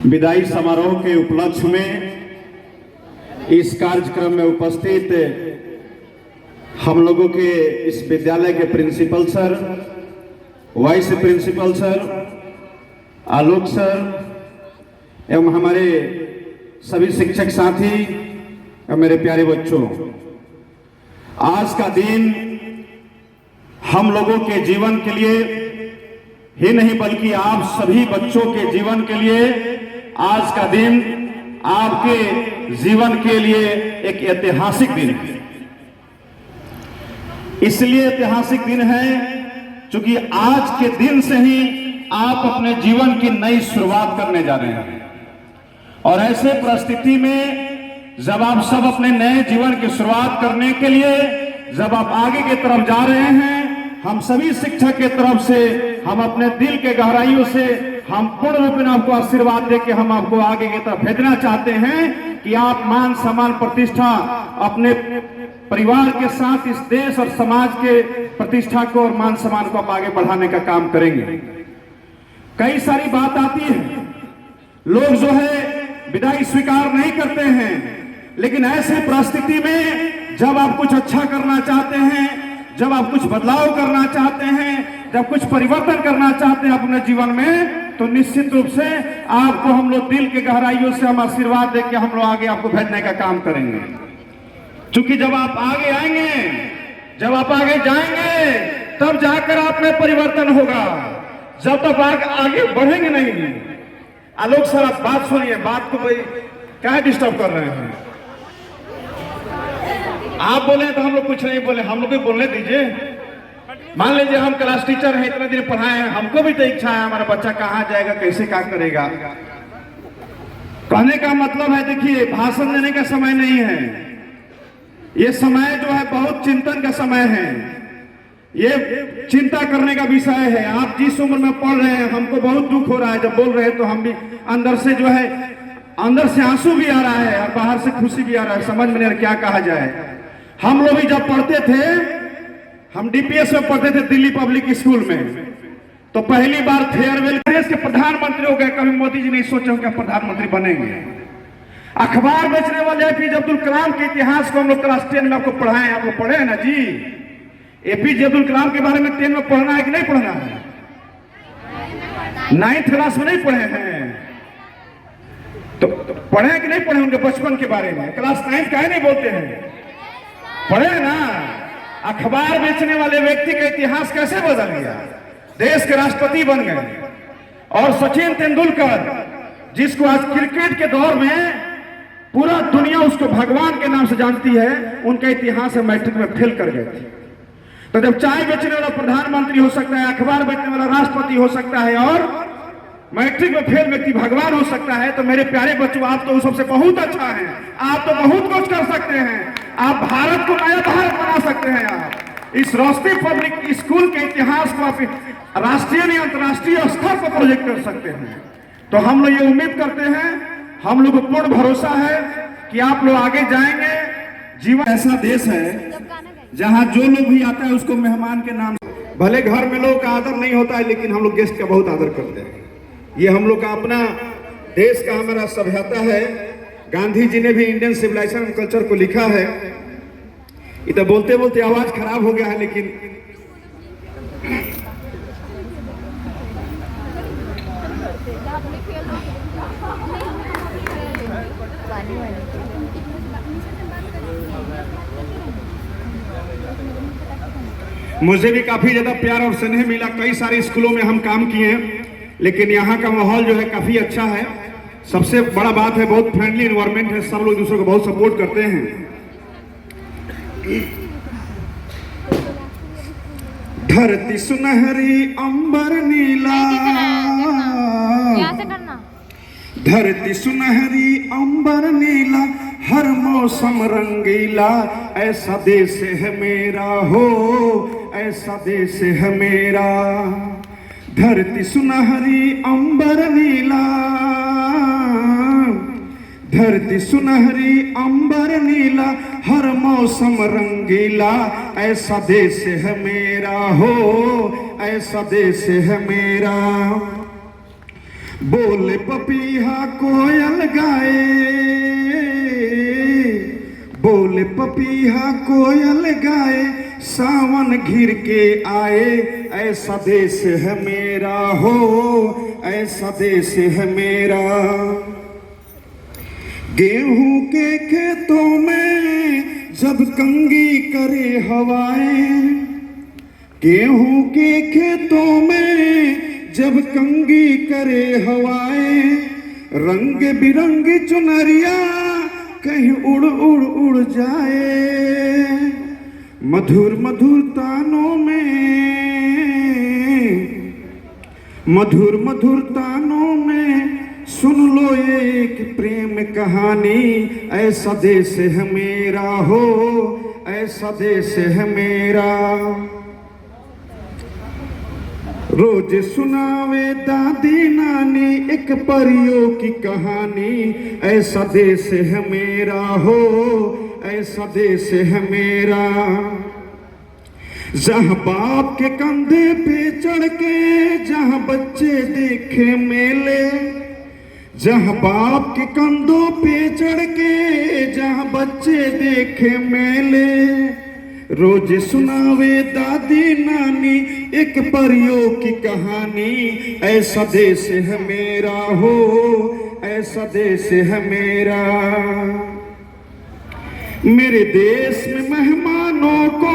विदाई समारोह के उपलक्ष्य में इस कार्यक्रम में उपस्थित हम लोगों के इस विद्यालय के principal sir, vice principal sir, Alok sir एवं हमारे सभी शिक्षक साथी और मेरे प्यारे बच्चों, आज का दिन हम लोगों के जीवन के लिए ही नहीं बल्कि आप सभी बच्चों के जीवन के लिए आज का दिन आपके जीवन के लिए एक ऐतिहासिक दिन है। इसलिए ऐतिहासिक दिन है क्योंकि आज के दिन से ही आप अपने जीवन की नई शुरुआत करने जा रहे हैं। और ऐसे परिस्थिति में जब आप सब अपने नए जीवन की शुरुआत करने के लिए जब आप आगे की तरफ जा रहे हैं, हम सभी शिक्षक के तरफ से हम अपने दिल के गहराइयों से हम पूर्ण रूप में आपको आशीर्वाद देके हम आपको आगे की तरफ भेजना चाहते हैं कि आप मान सम्मान प्रतिष्ठा अपने परिवार के साथ इस देश और समाज के प्रतिष्ठा को और मान सम्मान को आप आगे बढ़ाने का काम करेंगे। कई सारी बात आती है, लोग जो है विदाई स्वीकार नहीं करते हैं, लेकिन ऐसी परिस्थिति में जब आप कुछ अच्छा करना चाहते हैं, जब आप कुछ बदलाव करना चाहते हैं, जब कुछ परिवर्तन करना चाहते हैं अपने जीवन में, तो निश्चित रूप से आपको हम लोग दिल के गहराइयों से हम आशीर्वाद देके हम लोग आगे आपको भेजने का काम करेंगे। क्योंकि जब आप आगे आएंगे, जब आप आगे जाएंगे, तब जाकर आप में परिवर्तन होगा। जब तक आगे बढ़ेंगे नहीं। आलोक सर, आप बात सुनिए, बात को भाई क्या डिस्टर्ब कर रहे हैं? आप बोले तो हम लोग कुछ नहीं बोले, हम लोग भी बोलने दीजिए। मान लीजिए हम क्लास टीचर हैं, इतने दिन पढ़ाए हैं, हमको भी तो इच्छा है हमारा बच्चा कहाँ जाएगा, कैसे क्या करेगा। कहने का मतलब है, देखिए, भाषण देने का समय नहीं है। ये समय जो है बहुत चिंतन का समय है, ये चिंता करने का विषय है। आप जिस उम्र में पढ़ रहे हैं, हमको बहुत दुख हो रहा है जब बोल रहे हैं, तो हम भी अंदर से जो है, अंदर से आंसू भी आ रहा है और बाहर से खुशी भी आ रहा है, समझ में नहीं क्या कहा जाए। हम लोग भी जब पढ़ते थे, हम डीपीएस में पढ़ते थे दिल्ली पब्लिक स्कूल में, तो पहली बार फेयरवेल, देश के प्रधानमंत्री हो गए। कभी मोदी जी नहीं सोचे क्या प्रधानमंत्री बनेंगे। अखबार बेचने वाले एपीजे अब्दुल कलाम के इतिहास को हम लोग क्लास 10 में आपको पढ़ाए, आप लोग पढ़े हैं ना जी। एपीजे अब्दुल कलाम के बारे में 10 में पढ़ना है कि नहीं पढ़ना है? 9th क्लास में नहीं पढ़े हैं तो पढ़े कि नहीं पढ़े? उनके बचपन के बारे में क्लास 9 का नहीं बोलते हैं, पढ़े ना। अखबार बेचने वाले व्यक्ति का इतिहास कैसे बदल गया, देश के राष्ट्रपति बन गए। और सचिन तेंदुलकर, जिसको आज क्रिकेट के दौर में पूरा दुनिया उसको भगवान के नाम से जानती है, उनका इतिहास मैट्रिक में फेल कर गए थे। तो जब चाय बेचने वाला प्रधानमंत्री हो सकता है, अखबार बेचने वाला राष्ट्रपति हो सकता है और मैट्रिक में फेल व्यक्ति भगवान हो सकता है, तो मेरे प्यारे बच्चों, आप तो सबसे बहुत अच्छा हैं। आप तो बहुत कुछ कर सकते हैं। आप भारत को नया भारत बना सकते हैं। आप इस राष्ट्रीय पब्लिक स्कूल के इतिहास को आप राष्ट्रीय नहीं अंतर्राष्ट्रीय स्तर पर प्रोजेक्ट कर सकते हैं। तो हम लोग ये उम्मीद करते हैं, हम लोग को पूर्ण भरोसा है कि आप लोग आगे जाएंगे। जीवन ऐसा देश है जहाँ जो लोग भी आता है उसको मेहमान के नाम, भले घर में लोग का आदर नहीं होता है, लेकिन हम लोग गेस्ट का बहुत आदर करते हैं। ये हम लोग का अपना देश का हमारा सभ्यता है। गांधी जी ने भी इंडियन सिविलाइजेशन एंड कल्चर को लिखा है। इधर बोलते बोलते आवाज खराब हो गया है, लेकिन मुझे भी काफी ज्यादा प्यार और स्नेह मिला। कई सारे स्कूलों में हम काम किए हैं, लेकिन यहाँ का माहौल जो है काफी अच्छा है। सबसे बड़ा बात है, बहुत फ्रेंडली एनवायरनमेंट है, सब लोग दूसरे को बहुत सपोर्ट करते हैं। धरती सुनहरी अंबर नीला, धरती सुनहरी अंबर नीला, हर मौसम रंगीला, ऐसा देश है मेरा हो, ऐसा देश है मेरा। धरती सुनहरी अंबर नीला, धरती सुनहरी अंबर नीला, हर मौसम रंगीला, ऐसा देश है मेरा हो, ऐसा देश है मेरा। बोले पपीहा कोयल गाए, बोले पपीहा कोयल गाए, सावन घिर के आए, ऐसा देश है मेरा हो, ऐसा देश है मेरा। गेहूं के खेतों में जब कंगी करे हवाएं, गेहूं के खेतों में जब कंगी करे हवाएं, रंग बिरंगी चुनरिया कहीं उड़ उड़ उड़ जाए, मधुर मधुर तानों में, मधुर मधुर तानों में सुन लो एक प्रेम कहानी, ऐसा देश है मेरा हो, ऐसा देश है मेरा। रोज सुनावे दादी नानी एक परियों की कहानी, ऐसा देश है मेरा हो, ऐसा देश है मेरा। जहाँ बाप के कंधे पे चढ़ के जहाँ बच्चे देखे मेले, जहाँ बाप के कंधों पे चढ़ के जहाँ बच्चे देखे मेले, रोज सुनावे दादी नानी एक परियों की कहानी, ऐसा देश है मेरा हो, ऐसा देश है मेरा। मेरे देश में मेहमानों को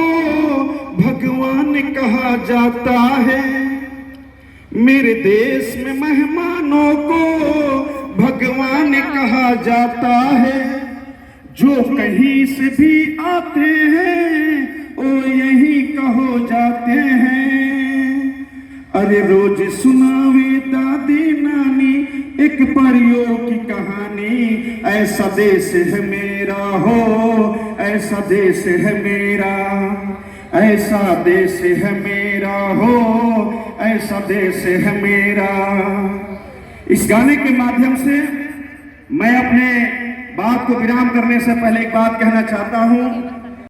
भगवान कहा जाता है, मेरे देश में मेहमानों को भगवान कहा जाता है, जो कहीं से भी आते हैं वो यही कहो जाते हैं। अरे रोज सुनावे दादी नानी एक परियों की कहानी, ऐसा देश है मेरा हो, ऐसा देश है मेरा, ऐसा देश है मेरा हो, ऐसा देश है मेरा। इस गाने के माध्यम से मैं अपने बात को विराम करने से पहले एक बात कहना चाहता हूं